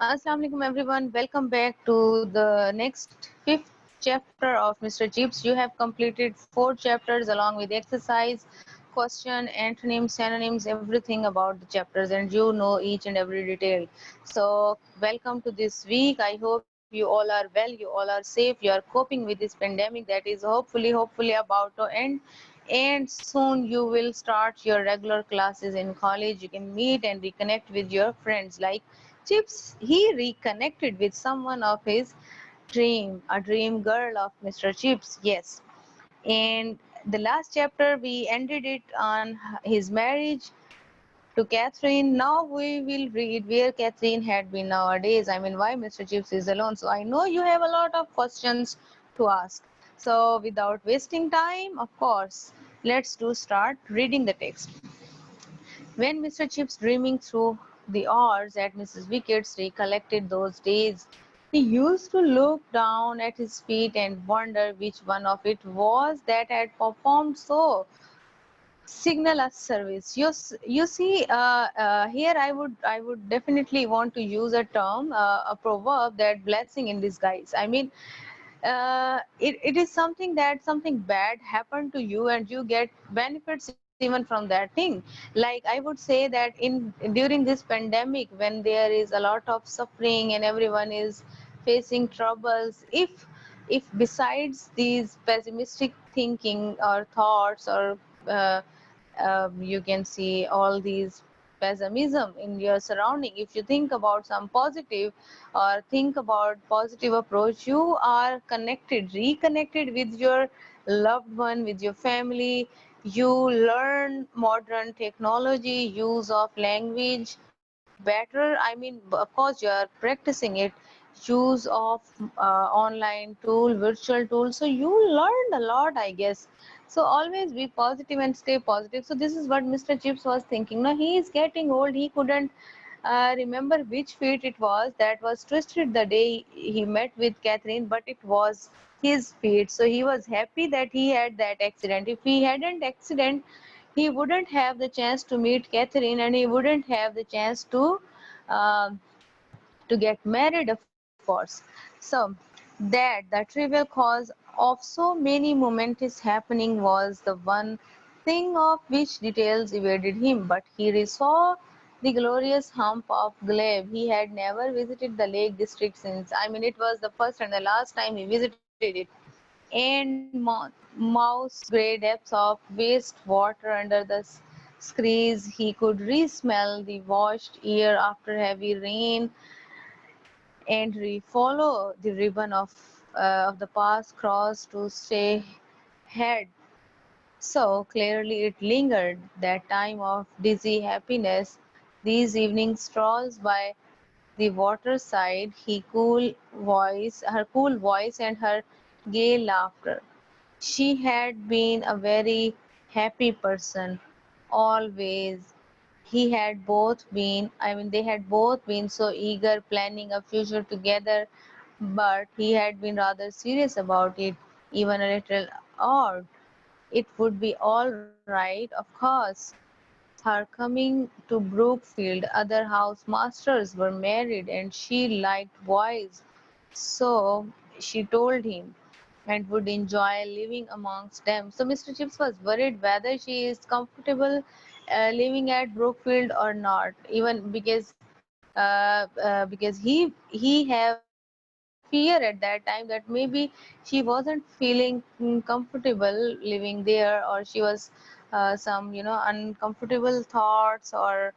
Assalamu alaikum everyone. Welcome back to the next fifth chapter of Mr. Chips. You have completed four chapters along with exercise, question, antonyms, synonyms, everything about the chapters, and you know each and every detail. So welcome to this week. I hope you all are well, you all are safe, you are coping with this pandemic that is hopefully about to end. And soon you will start your regular classes in college. You can meet and reconnect with your friends like Chips. He reconnected with someone of his dream, a dream girl of Mr. Chips. Yes. And the last chapter we ended it on his marriage to Catherine. Now we will read where Catherine had been nowadays. I mean, why Mr. Chips is alone. So I know you have a lot of questions to ask. So without wasting time, of course, let's do start reading the text. When Mr. Chips, dreaming through the hours at Mrs. Wickett's, recollected those days, he used to look down at his feet and wonder which one of it was that had performed so signal as service. You see, here I would definitely want to use a term, a proverb, that blessing in disguise. I mean, it is something that something bad happened to you and you get benefits even from that thing. Like I would say that in during this pandemic, when there is a lot of suffering and everyone is facing troubles, if besides these pessimistic thinking or thoughts or you can see all these pessimism in your surrounding, if you think about some positive or think about positive approach, you are connected, reconnected with your loved one, with your family. You learn modern technology, use of language better. I mean, of course you are practicing it, use of online tool, virtual tool, so you learned a lot, I guess. So always be positive and stay positive. So this is what Mr. Chips was thinking. Now he is getting old, he couldn't remember which feet it was that was twisted the day he met with Catherine, but it was his feet. So he was happy that he had that accident. If he hadn't accident, he wouldn't have the chance to meet Catherine, and he wouldn't have the chance um to get married, of course. So that the trivial cause of so many momentous happening was the one thing of which details evaded him, but he saw the glorious hump of glebe. He had never visited the Lake District since, I mean, it was the first and the last time he visited it. And mouse grey depths of waste water under the screes. He could re-smell the washed air after heavy rain and follow the ribbon of the path cross to stay ahead. So clearly it lingered, that time of dizzy happiness, these evening strolls by the waterside, her cool voice and her gay laughter. She had been a very happy person, always. They had both been so eager planning a future together, but he had been rather serious about it, even a little odd. It would be all right, of course. Her coming to Brookfield, other housemasters were married and she liked boys, so she told him, and would enjoy living amongst them. So Mr. Chips was worried whether she is comfortable living at Brookfield or not, even because he have fear at that time that maybe she wasn't feeling comfortable living there, or she was some uncomfortable thoughts, or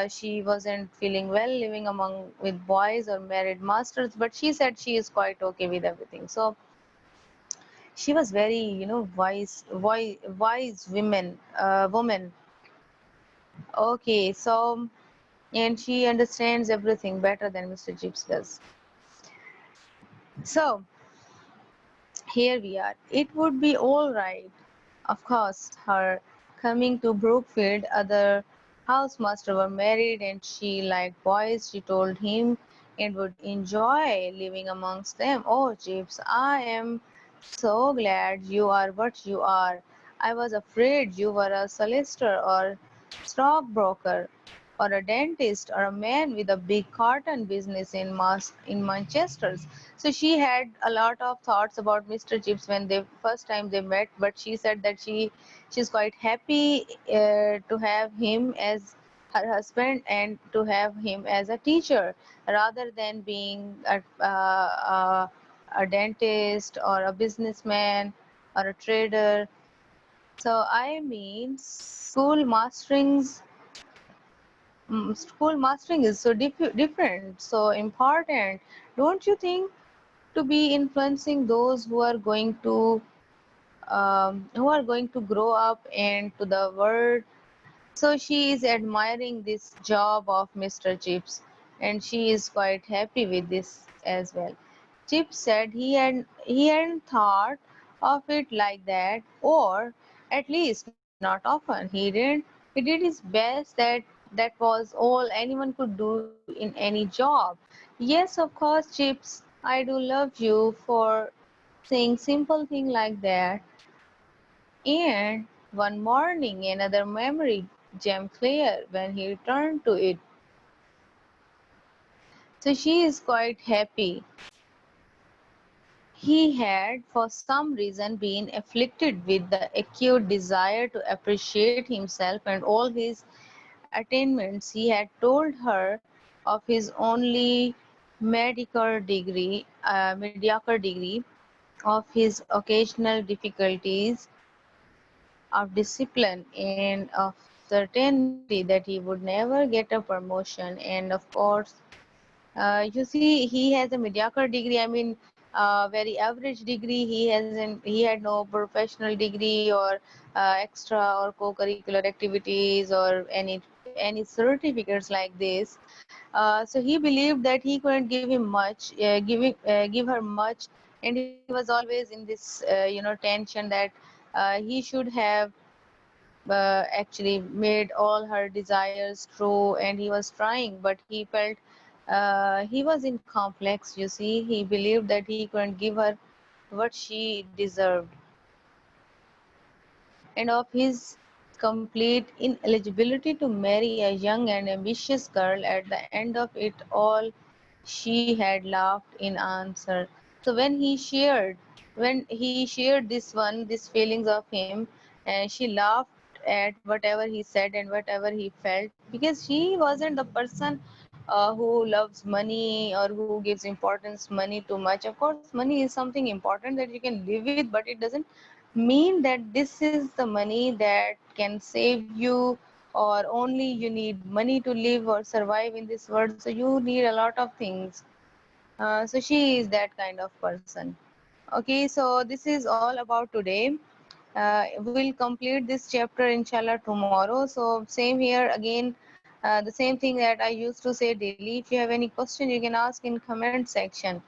she wasn't feeling well living among with boys or married masters, but she said she is quite okay with everything. So she was very wise woman. Okay, so and she understands everything better than Mr. Chips does. So here we are. It would be all right. Of course, her coming to Brookfield, other housemaster were married and she liked boys, she told him, and would enjoy living amongst them. Oh, Chips, I am so glad you are what you are. I was afraid you were a solicitor or stockbroker. or a dentist, or a man with a big cotton business in Manchester. So she had a lot of thoughts about Mr. Chips when they first time they met, but she said that she's quite happy to have him as her husband and to have him as a teacher rather than being a dentist or a businessman or a trader. So I mean, school mastering is so different, so important. Don't you think, to be influencing those who are going to grow up into the world? So she is admiring this job of Mr. Chips, and she is quite happy with this as well. Chips said he hadn't thought of it like that, or at least not often. He did his best. That was all anyone could do in any job. Yes, of course, Chips, I do love you for saying simple thing like that. And one morning, another memory came clear when he returned to it. So she is quite happy. He had, for some reason, been afflicted with the acute desire to appreciate himself and all his attainments. He had told her of his only mediocre degree, of his occasional difficulties, of discipline, and of certainty that he would never get a promotion. And of course, you see, he has a mediocre degree. I mean, very average degree. He had no professional degree or extra or co-curricular activities or any certificates like this. So he believed that he couldn't give him much, give her much, and he was always in this, tension that he should have actually made all her desires true, and he was trying, but he felt he was in complex. You see, he believed that he couldn't give her what she deserved, and of his complete ineligibility to marry a young and ambitious girl. At the end of it all, she had laughed in answer. So when he shared these feelings of him, and she laughed at whatever he said and whatever he felt, because she wasn't the person who loves money or who gives importance money too much. Of course, money is something important that you can live with, but it doesn't mean that this is the money that can save you, or only you need money to live or survive in this world. So you need a lot of things. So she is that kind of person. Okay, so this is all about today. We'll complete this chapter inshallah tomorrow. So same here again, the same thing that I used to say daily. If you have any question, you can ask in comment section.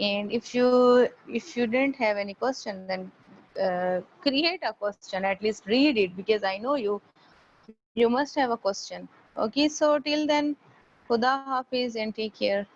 And if you didn't have any question, then create a question, at least read it, because I know you must have a question. Okay, so till then, Khuda Hafiz and take care.